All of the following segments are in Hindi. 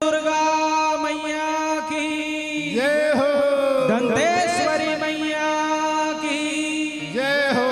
दुर्गा मैया की जय हो। दंतेश्वरी मैया की जय हो।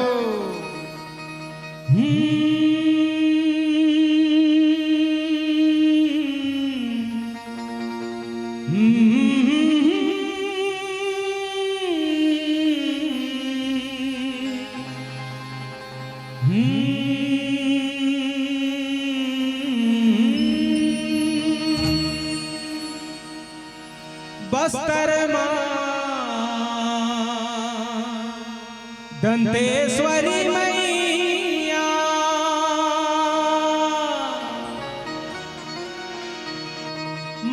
बस्तर मां दंतेश्वरी मैया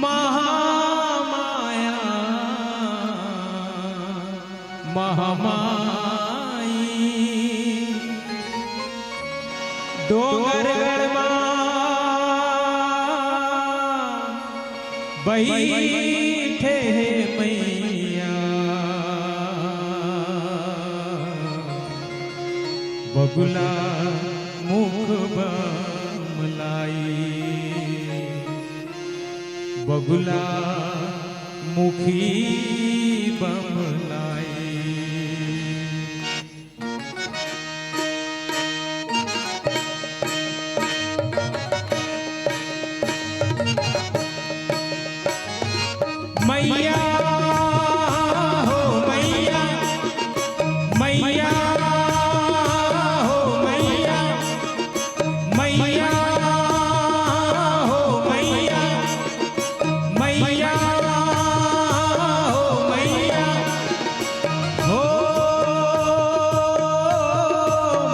महामाया महामाई डोंगरगढ़ मां बैठे मैया बगुला मुख बमलाई बगुला मुखी बमलाई। मैया हो मैया मैया हो मैया मैया हो मैया मैया हो मैया हो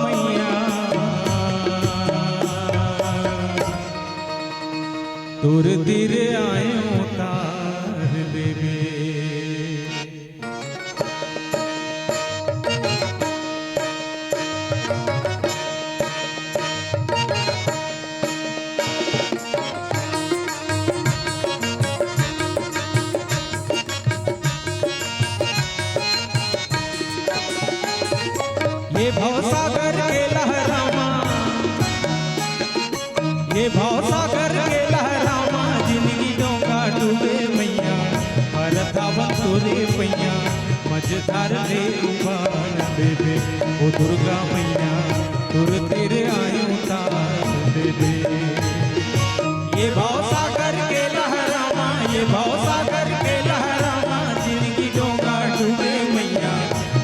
मैया तुर तिर आयो तार देवे ये भवसागर के लहरामा ये भवसागर के लहरामा जिंदगी डोंगा डूबे मैया भरतावन तोरे पैया मझधार ले उबार देवे ओ दुर्गा मैया तुर तेरे आयो तार देवे। ये भवसागर के लहरामा ये भवसागर के लहरामा जिंदगी डोंगा डूबे मैया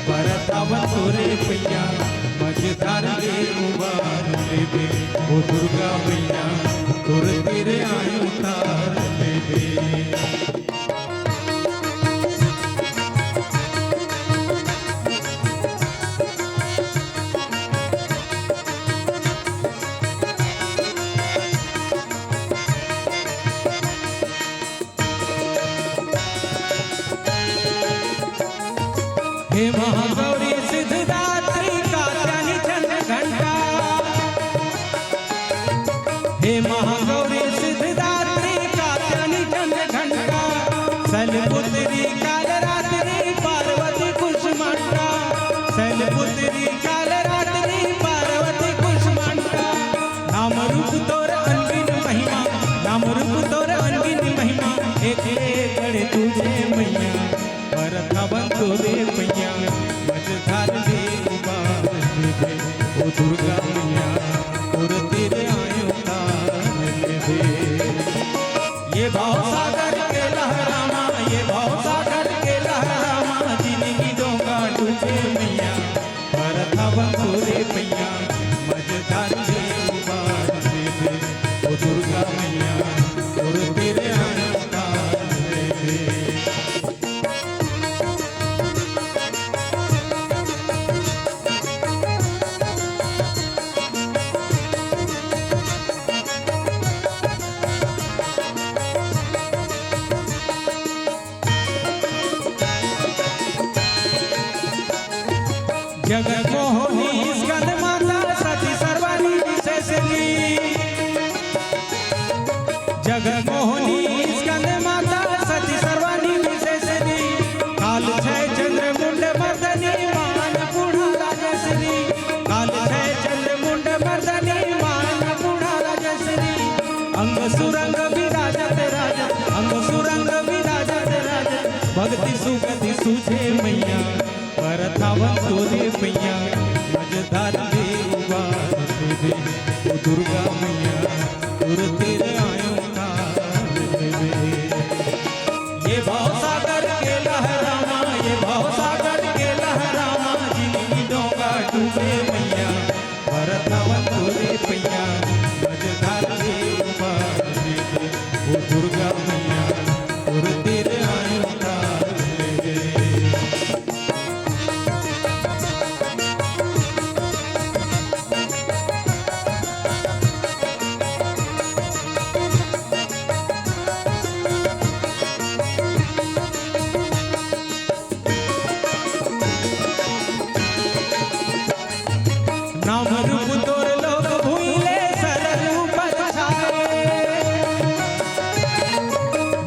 भरतावन तोरे पैया मझधार ले उबार देवे ओ दुर्गा मैया तुर तेरे आयो तार देवे। हे महागौरी सिद्धदात्री कात्यायनी चंड घंटा हे महागौरी सिद्धदात्री कात्यायनी चंड घंटा शैलपुत्री कालरात्रि पार्वती कुष्मांडा शैलपुत्री कालरात्रि पार्वती कुष्मांडा नाम रूप तोर अनगिन महिमा नाम रूप तोर अनगिन महिमा एक गढ़ तुझे मैया भरतावन तोरे पैया मझधार ले उबार देवे ओ दुर्गा मैया तुर तेरे आयो तार देवे। ये भवसागर के लहरामा ये भवसागर के लहरामा जिंदगी डोंगा डूबे मैया भरतावन तोरे पैया मझधार ले उबार देवे ओ दुर्गा मैया तुर तेरे आयो तार देवे। जगत मोहिनी स्कंद माता सती सर्वाणी विशेषणी जगत मोहिनी स्कंद माता सती सर्वाणी विशेषणी काल छय चंद्र मुंड मर्दनी मान पूर्ण राजश्री काल छय चंद्र मुंड मर्दनी मान अंग सुरंग विराजत राजा, अंग सुरंग विराजत राजा, भक्ति सुगति सूझे मैया, परथावन तोरे मैया, मजधार दे उबार दे, ओ दुर्गा मैया, तुर तेरे आयो ये भाव सागर के लहरामा, ये भाव सागर के लहरामा, जिनकी डोंगा डूबे मैया, भरतवन तोरे पैया, मजधार दे उबार दे, ओ दुर्गा मैया, तुर तेरे आयो नाम रूप तोर लोग भूले सरल ऊपर छाए,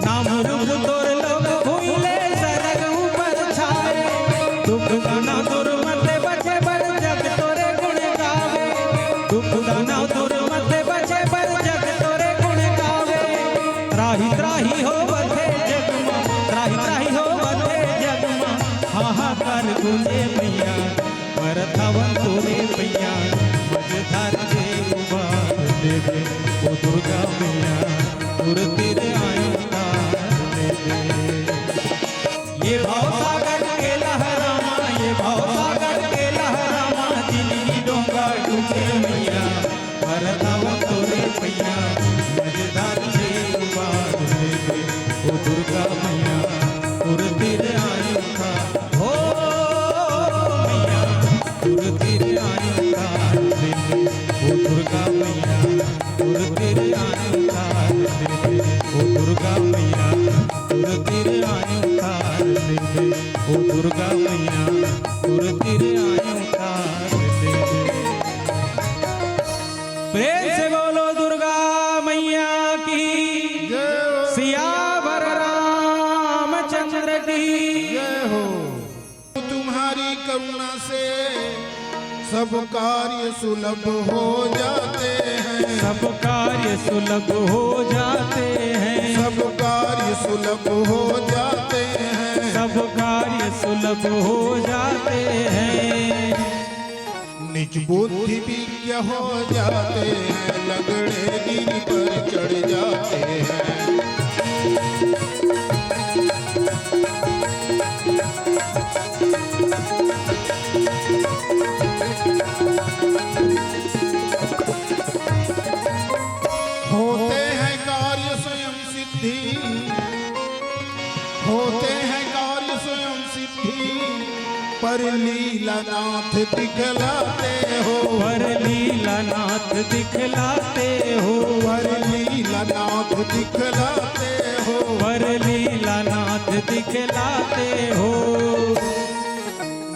नाम रूप तोर लोग भूले सरल ऊपर छाए, दुख दाना दूर मत बचे बर जग तोरे गुण गावे, दुख दाना दूर मत बचे बर जग तोरे गुण गावे, त्राही त्राही हो बथे जग मां, त्राही त्राही हो बथे जग मां, हाहाकार गूंजे मैया, परथावन तोरे मैया, मजधार दे उबार दे, ओ दुर्गा मैया, तुर तेरे आयो तार दे। ये भाव सागर के लहरामा, ये भाव सागर के लहरामा, जिनकी डोंगा डूबे मैया, परथावन तोरे मैया, मजधार दे उबार दे, ओ दुर्गा मैया, तुर तेरे आयो तार हो मैया, तुर तेरे आयो तार दे, ओ दुर्गा मैया, तुर तेरे आयो तार दे, ओ दुर्गा मैया, तुर तेरे आयो तार दे, ओ दुर्गा मैया, तुर तेरे आयो तार दे। प्रेम से बोलो दुर्गा मैया की, जय हो सियावर रामचंद्र की। जय हो। तुम्हारी करुणा से सब कार्य सुलभ हो जाते हैं, सब कार्य सुलभ हो जाते हैं, सब कार्य सुलभ हो जाते हैं, सब कार्य सुलभ हो जाते हैं, निज बुद्धि विज्ञ हो जाते हैं, लगड़े गिरी पर चढ़ जाते हैं। होते हैं कार्य स्वयं सिद्धि, होते हैं कार्य स्वयं सिद्धि, पर लीलानाथ दिखलाते हो, पर लीलानाथ दिखलाते हो, पर लीलानाथ दिखलाते हो, पर लीलानाथ दिखलाते हो,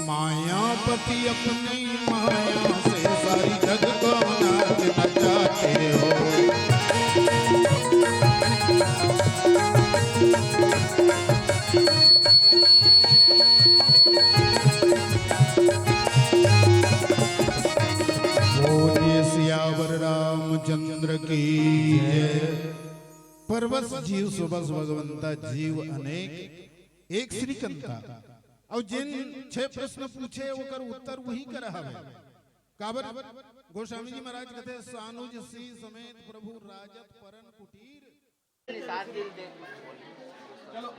मायापति अपनी माया से सारी जग को नाच नचाते हो। बोलिए सियावर रामचंद्र की जय। परवश जीव सुबस भगवंता जीव अनेक एक श्रीकंता और जिन 6 प्रश्न पूछे ओकर उत्तर वही कर हवे। काबर गोस्वामी जी महाराज कहते सानुज सी समेत प्रभु राजत परन कुटीर। चलो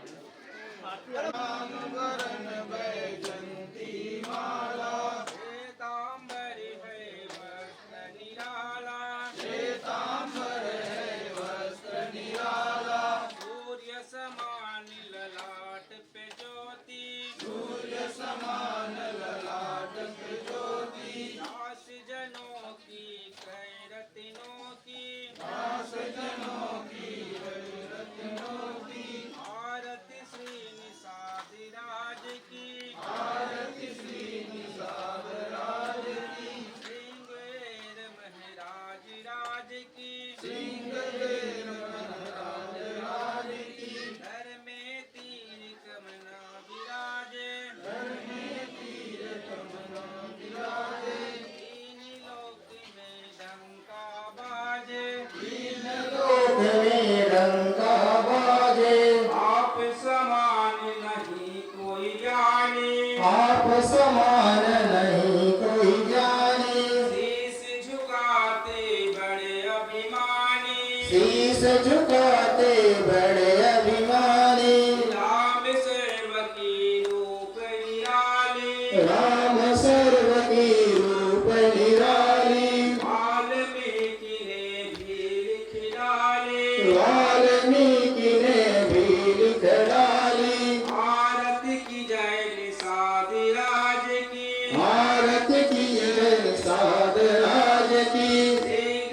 डंका बाजे। आप समान नहीं कोई जाने, आप समान नहीं कोई जाने। शीश झुकाते बड़े अभिमानी, शीश झुकाते बड़े अभिमानी। राम सर्व की रूप निराली, राम सर्व की रूप निराली। वाल्मीकि ने भी लिख डाले, वाल्मीकि ने भी लिख डाली। भारत की जय निषाद राज की, भारत की जय साध राज की।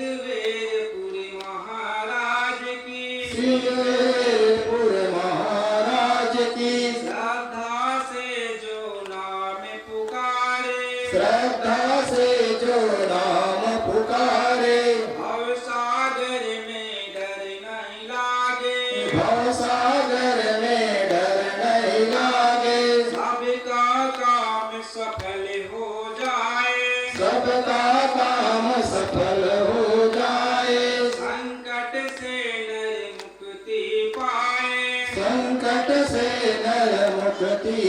ऋग्वेदपुरी महाराज की, श्रीपुर महाराज की। श्रद्धा से जो नाम पुकारे, श्रद्धा से जो नाम पुकारे। भवसागर में डर नहीं लागे, भवसागर में डर नहीं लागे। सबका काम सफल हो जाए, सबका काम सफल हो जाए। संकट से नर मुक्ति पाए, संकट से नर मुक्ति।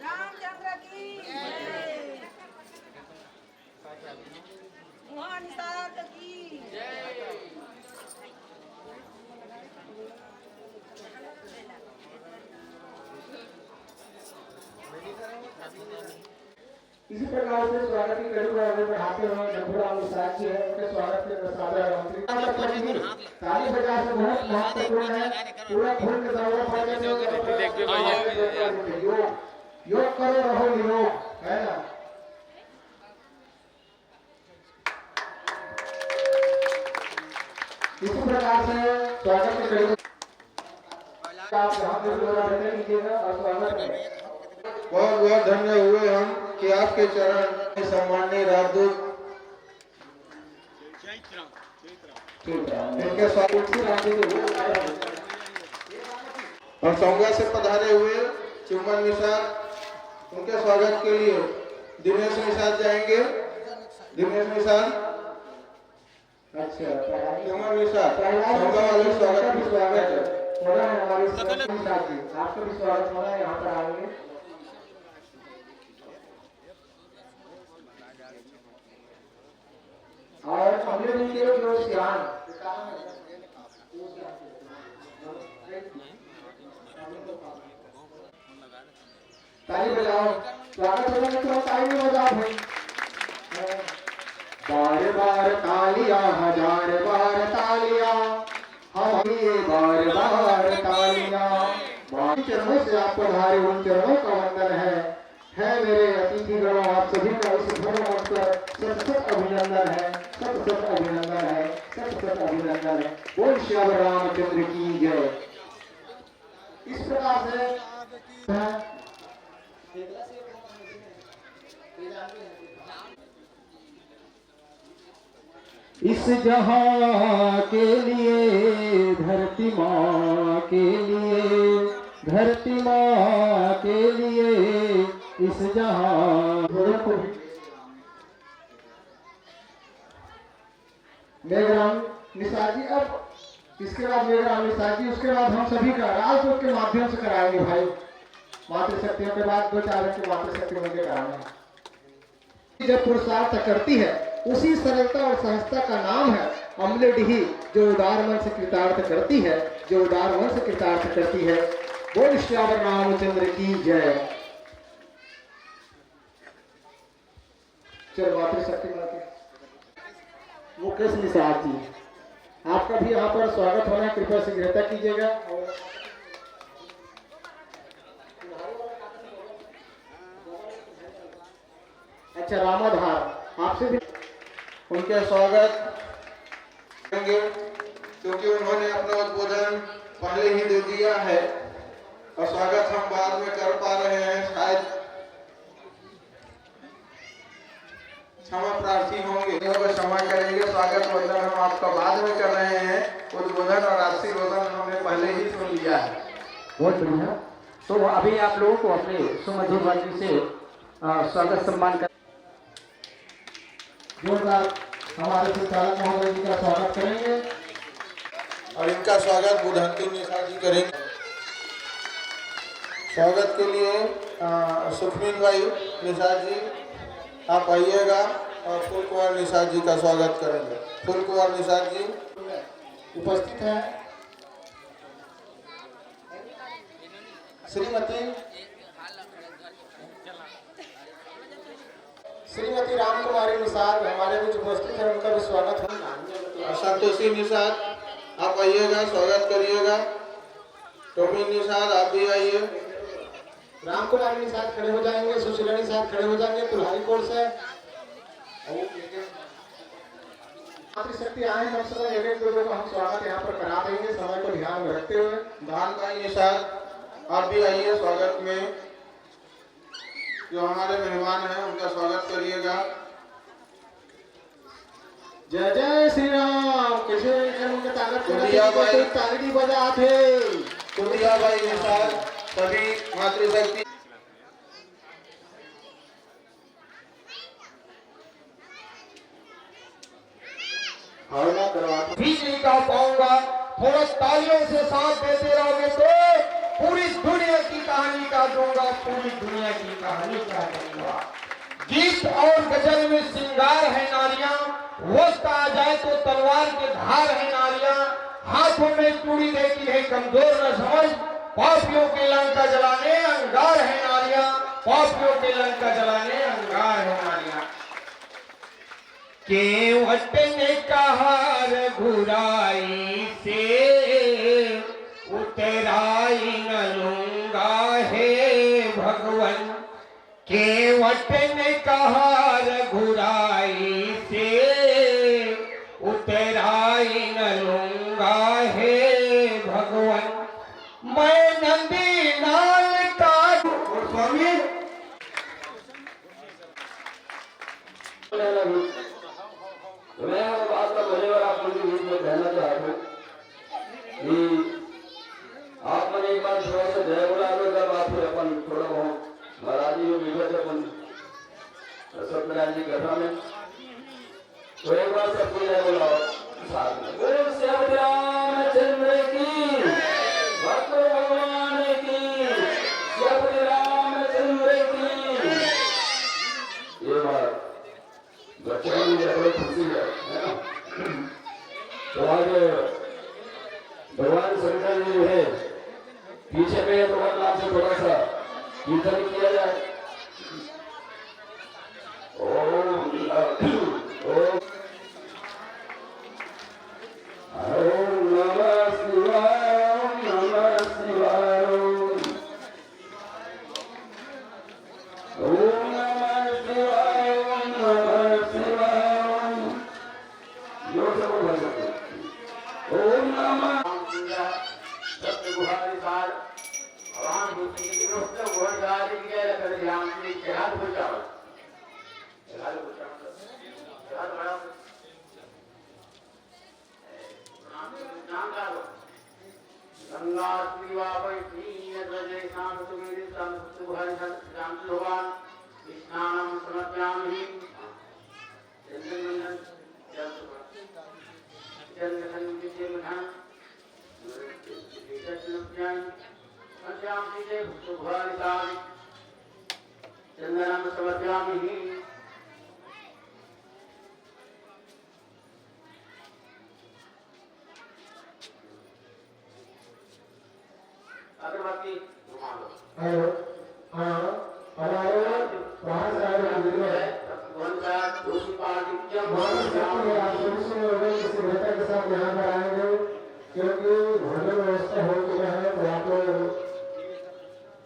रामचंद्र की जय। मोहन साध की इसी प्रकार से स्वागत की कड़ी को आगे बढ़ाते हुए जगुराम निषाद जी है उनके स्वागत के सादर आमंत्रित। ताली बजा से बहुत महत्वपूर्ण है। पूरा फूल के दौरा पड़ने से योग करो रहो निरोग है ना। इसी प्रकार से स्वागत की कड़ी आप यहाँ पे दौरा देते कीजिएगा और स्वागत करें। बहुत बहुत धन्य हुए हम कि आपके चरण में सम्माननीय राजदूत इनके स्वागत और संज्ञा से पधारे हुए चुम्बन निषाद उनके स्वागत के लिए दिनेश निषाद जाएंगे। दिनेश निषाद अच्छा चुम्बन निषाद संज्ञा वाले स्वागत की स्वागत है। हो रहा है हमारे साथ जी आपका भी स्वागत हो रहा है। यहाँ पर आएंगे और अगले दिन के जो सियान ताली बजाओ स्वागत होने में तो ताली बजाओ भाई। बार बार तालियां हजार बार तालियां हम ये बार बार तालियां। चरणों से आप पधारे उन चरणों का वंदन है मेरे अतिथिगणों आप सभी का इस धर्म मंच पर सत सत अभिनंदन है। सत सत अभिनंदन है। सत सत अभिनंदन है। बोल श्याम रामचंद्र की जय। इस प्रकार से इस जहां के लिए धरती माँ के लिए धरती माँ के लिए इस जहां मेघराम निषाद जी। अब इसके बाद मेघराम निषाद जी उसके बाद हम सभी का राजदूत के माध्यम से कराएंगे भाई। मातृशक्तियों के बाद 2 4 के मातृशक्ति मंदिर कराएंगे। जब पुरुषार्थ करती है उसी सरलता और सहजता का नाम है अम्लेडीही जो उदार मन से कृतार्थ करती है। जो उदार मन से कृतार्थ करती है। बोल श्याम रामचंद्र की जय। चलो मातृशक्ति मुकेश निषाद जी आपका भी यहाँ पर स्वागत होना है। कृपया शीघ्रता कीजिएगा। अच्छा रामाधार आपसे भी उनके स्वागत करेंगे क्योंकि उन्होंने अपना उद्बोधन पहले ही दे दिया है और स्वागत हम बाद में कर पा रहे हैं। शायद क्षमा प्रार्थी होंगे तो क्षमा करेंगे। स्वागत वंदन हम आपका बाद में कर रहे हैं। उद्बोधन और आशीर्वादन हमने पहले ही सुन लिया है। बहुत बढ़िया। तो अभी आप लोगों को अपने सुमधुर वाणी से स्वागत सम्मान कर जोरदार हमारे संचालक महोदय जी का स्वागत करेंगे। और इनका स्वागत बुधंती निशा जी करेंगे। स्वागत के लिए सुखमीन भाई निशा जी आप आइएगा और फूल कुमार निशा जी का स्वागत करेंगे। फूल कुमार निशा जी उपस्थित है श्रीमती रामकुमारी निषाद हमारे बीच उपस्थित है, उनका भी स्वागत है। संतोषी निषाद आप आइएगा, स्वागत करिएगा। टोमी निषाद आप भी आइए। रामकुमारी निषाद खड़े हो जाएंगे, सुशीला निषाद खड़े हो जाएंगे तुल्हारी कोर्स है। मातृशक्ति आए कम से कम एक दो का हम स्वागत यहाँ पर करा देंगे समय को ध्यान में रखते हुए। धान भाई निषाद आप भी आइए स्वागत में। जो हमारे मेहमान हैं उनका स्वागत करिएगा। जय जय श्री राम। किसी उनके ताकत कुंडिया भाई ताली बजा थे। कुंडिया भाई निषाद सभी मातृशक्ति ठीक नहीं कह पाऊंगा, थोड़ा तालियों से साथ देते रहोगे तो पूरी दुनिया की कहानी का दूंगा, पूरी दुनिया की कहानी का दूंगा। गीत और गजल में श्रृंगार है नारियां, वस्त आ जाए तो तलवार के धार है नारियां, हाथों में चूड़ी देती है कमजोर न समझ, पापियों के लंका जलाने अंगार है नारियां, पापियों के लंका जलाने अंगार है नारियां। केवट ने कहार घुराई से उतराई न लूंगा हे भगवन, केवट ने कहार घुराई से उतराई न लूंगा हे भगवन, मैं नंदी नाल का स्वामी मैं बात का बोले और आप लोगों के बीच में कहना चाहता हूँ कि आप मैंने एक बार थोड़ा सा जय बोला जब आप फिर अपन थोड़ा बहुत महाराजी में मिले थे अपन सत्यनारायण जी कथा में, तो एक बार सबको जय बोला साथ में बोल श्री रामचंद्र की, भक्त भगवान की, श्री रामचंद्र की। ये बात बच्चों में बड़ी खुशी है ना। तो आज भगवान शंकर जी जो है पीछे में भगवान नाम से थोड़ा सा कीर्तन किया जाए। ओम नमः शिवाय, ओम नमः शिवाय, ओम नमः शिवाय, ओम नमः शिवाय। जोर से बोल सकते ओम नमः सत्य गुहारी सार भगवान बुद्धि की विरोध वर्ड आदि के लकर ध्यान में जहाद बचाओ, जहाद बचाओ, जहाद बड़ा नाम डालो। गंगा शिवा वैष्णवी नद्वजे शांत सुमेरु शांत गुहारी राम भगवान स्नानम समर्पयामि। चंद्रमंडल चंद्रखंड विजय मधान चंद्रनाम समर्पयामि। अगरबत्ती हेलो हाँ हमारे वहाँ से आए मंदिर है वनका दूसरी पार्टी जब वहाँ से आप किसी बेहतर के साथ यहाँ पर आएंगे क्योंकि भोजन व्यवस्था हो चुका है। तो आप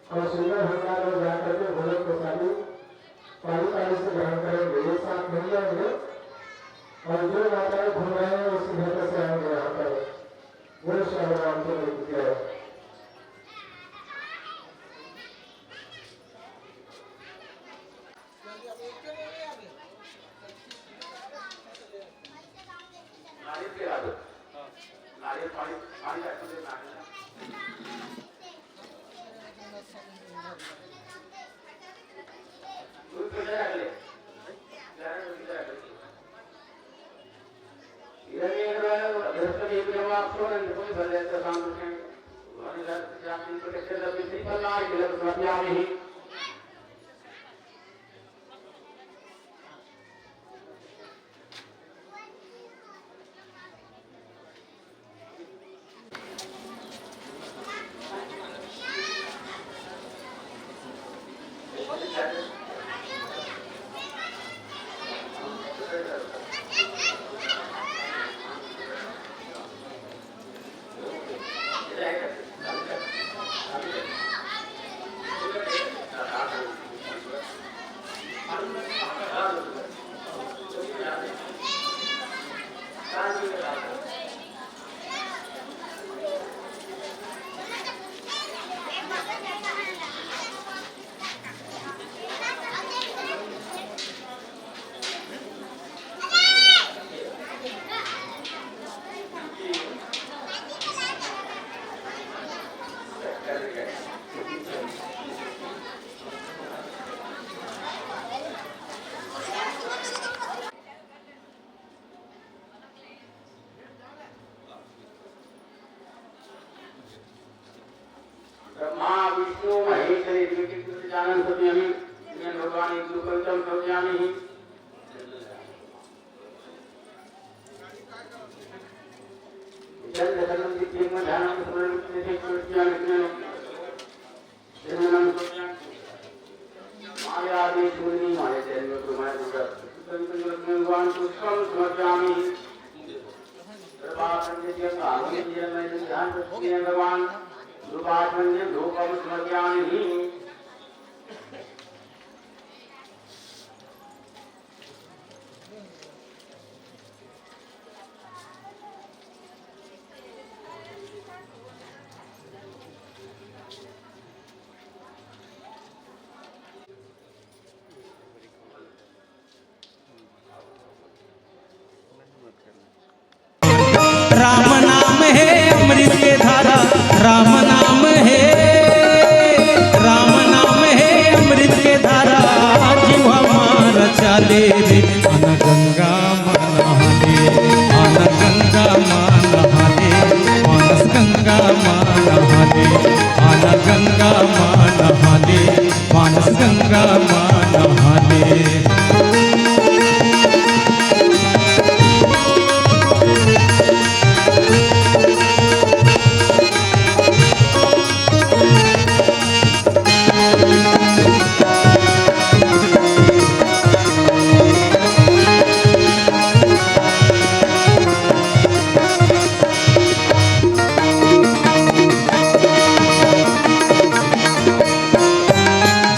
और सुंदर भंडार में जाकर के भोजन को सारी पाली से ग्रहण करेंगे। ये साथ मिल जाएंगे और जो माताएं घूम रहे हैं उसी बेहतर से आएंगे यहाँ पर। बोले श्री राम को ब्रह्मा विष्णु महेश्वरी ज्योतिर्गुरुजानन सत्यमि ज्ञान भगवान गुरुकंचम सौज्ञामि जन्म धर्म विद्यम ध्यानम समरण निधि ज्ञान विज्ञान ज्ञानम माया आदि शून्य माया जन्म प्रमाण दुर्गा भगवान पुष्पम समर्पयामि प्रभातंजय कामि में ध्यान रखिए भगवान रूपात्मन्य धूपम समर्पयामि राम नाम है अमृत के धारा, राम नाम है, राम नाम है अमृत के धारा, जीव हमारा चले रे अन गंगा नहाने, अन गंगा नहाने, मानस गंगा नहाने, अन गंगा नहाने, मानस गंगा नहाने।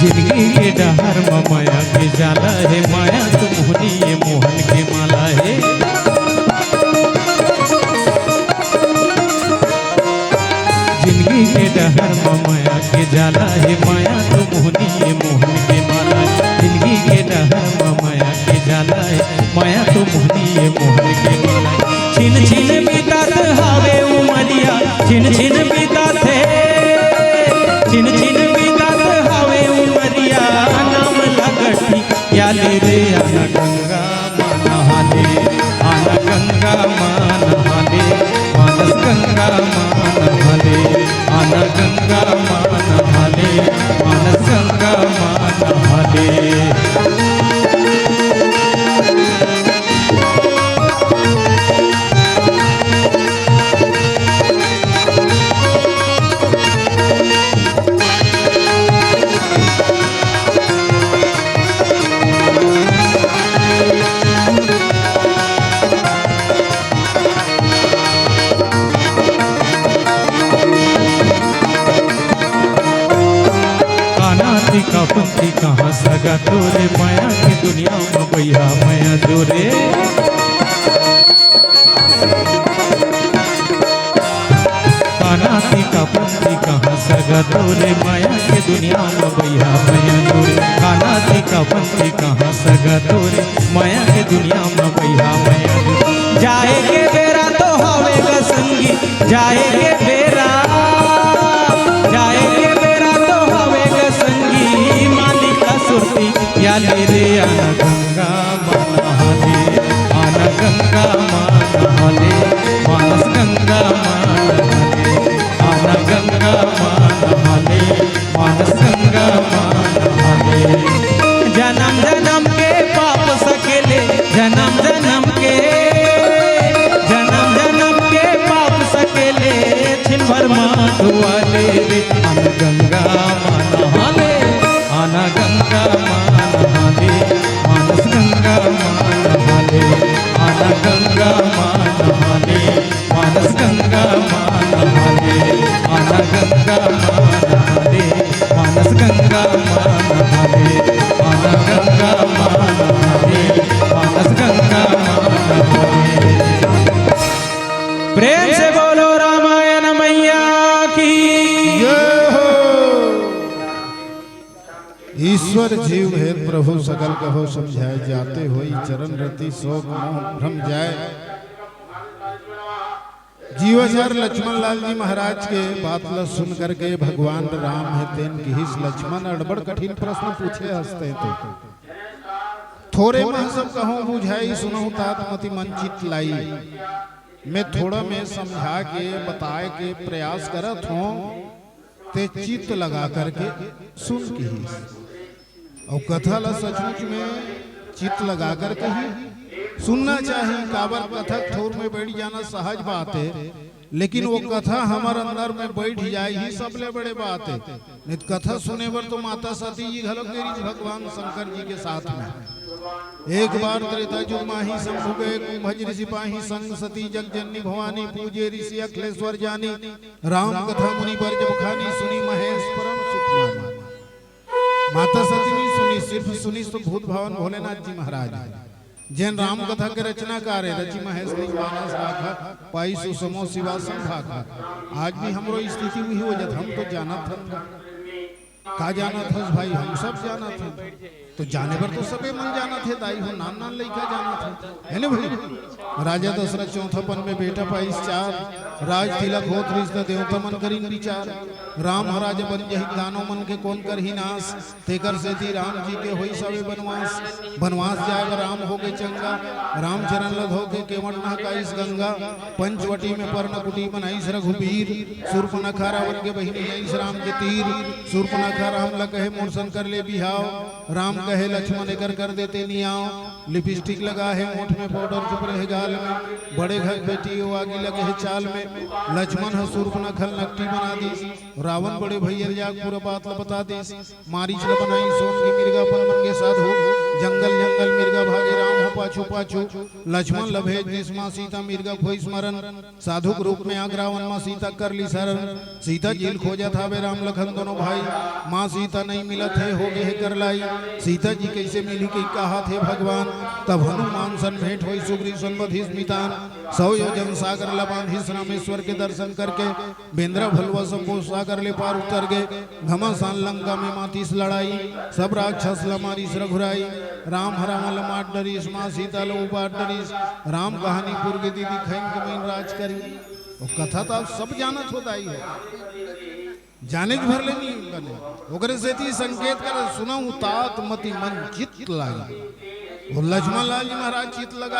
जिंदगी के डहर में माया के जाला है, माया तो मोहनी ये मोहन के माला है। जिंदगी के डहर में माया के जाला है, माया तो मोहनी ये मोहन के माला है। जिंदगी के डहर में माया के जाला है, माया तो मोहनी ये मोहन के माला है। छिन छिन बीतात हावे उमरिया, छिन छिन बीतात है, छिन छिन बीतात हावे उमरिया, नाम लगटी याले रे आना गंगा नहाने, आना गंगा नहाने, मानस गंगा नहाने, आना गंगा नहाने, मानस गंगा नहाने। का पंथी कहाँ सगा तोरे, माया की दुनिया में भैया माया जोरे। कानाती का पंथी कहाँ सगा तोरे, माया की दुनिया में भैया माया जोरे। कानाती का पंथी कहाँ सगा तोरे, माया की दुनिया में भैया माया जोरे। जाएगे बेरा तो हवेगा संगी, जाएगे बेरा, जाएगे बेरा तो हवेगा संगी, मालिका सुरती याले रे आना गंगा नहाने, आना गंगा नहाने, मानस गंगा गंगा माँ नहाले। जन्म जन्म के पाप सकेले, जन्म जन्म के पाप सकेले, छिन भर माँ धुआले रे। आना गंगा माँ नहाले, आना गंगा माँ नहाले, मानस गंगा माँ नहाले, आना गंगा माँ नहाले, मानस गंगा माँ नहाले, आना गंगा माँ नहाले, मानस गंगा माँ नहाले, आना गंगा माँ नहाले, मानस गंगा माँ नहाले। प्रेम से बोलो रामायण मैया की। ईश्वर जीव भेद प्रभु सकल कहो समझाए, जाते होई चरण रति शोक मोह भ्रम जाए। जीवाचार लक्ष्मण लाल जी महाराज के बात ल सुन करके भगवान राम है तेन की लक्ष्मण अड़बड़ कठिन प्रश्न पूछे हंसते थे। थोड़े में सब कहूँ बुझाई, सुनहु तात मति मन चित लाई। मैं थोड़ा में समझा के बताए के प्रयास करत हूँ, ते चित्त लगा करके सुन की। और कथा ला सचमुच में चित्त लगा करके ही सुनना चाहिए। काबर कथक ठोर में बैठ जाना सहज बात है, लेकिन वो कथा हमारे अंदर में बैठ जाए ही सबले बड़े बात है। नहीं कथा सुने पर तो माता सती जी घलो गेरी भगवान शंकर जी के साथ में। एक बार त्रेता युग माही शंभु गए कुंभज ऋषि पाही, संग सती जगजननी भवानी, पूजे ऋषि अखिलेश्वर जानी। राम कथा मुनि पर जब खानी, सुनी महेश परम सुख मानी। माता सती ने सुनी, सिर्फ सुनी तो भूत भवन भोलेनाथ जी महाराज जैन राम कथा के रचनाकार है। रचि महेश मानस राखा, पाई सुसमो शिवा संभाखा। आज भी हमरो स्थिति हुई हो जात, हम तो जाना था का जाना था भाई, हम सब जाना था। तो जाने पर तो सबे मन जाना थे, दाई हो नान नान लइका जाना था, है ना भाई। राजा दशरथ चौथापन में बेटा पाइस चार, राज तिलक होत रिश्ता देवता मन करीन विचार। राम महाराज बन जही दानो मन के कौन कर ही नाश, तेकर सेती राम जी के होई सबे बनवास। बनवास जाए राम हो गए चंगा, राम चरण लध हो के केवट नहकाइस गंगा। पंचवटी में पर्ण कुटी बनाइस रघुबीर, शूर्पणखा रावण के बहिनी आइस राम के तीर। शूर्पणखा राम ल कहे मोरसन कर ले बिहाव, राम कहे लक्ष्मण कर देते नियाव। लिपस्टिक लगा है होंठ में, पाउडर चुप रहे गाल में, बड़े घर बेटी हो आगे लगे है चाल में। लक्ष्मण है शूर्पणखा नकटी बना दी, रावण बड़े भैया जाग पूरा बात ल बता दी। मारीच ल बनाई सोन की मिर्गा पन मन के साधु, जंगल जंगल मिर्गा भागे राम हो पाछू पाछू। लक्ष्मण लभेज निस मां सीता मिर्गा खोई स्मरण, साधु के रूप में आग रावण मां सीता कर ली शरण। सीता जेल खोजा था वे राम लखन दोनों भाई, मां सीता नहीं मिलत है हो गए है कर लाई। सीता जी कैसे मिली कही कहा थे भगवान, तब हनुमान सन भेंट हुई सुग्रीव सन बधिस मितान। 100 योजन सागर लबांधिस रामेश्वर के दर्शन करके, बेंद्रा भलवा संबो सागर ले पार उतर गए। घमासान लंका में मातीस लड़ाई, सब राक्षस लमारीस रघुराई। राम हराम लमाट डरीस, मां सीता लो बाट डरीस। राम कहानी पुर के दीदी खैन के महीन राज करी। वो कथा तो आप सब जानत होता ही है, जाने के भर लेनी बने ओकरे सेती संकेत कर सुनाऊं तात मति मन चित लागी। वो लक्ष्मण लाल जी महाराज चित लगा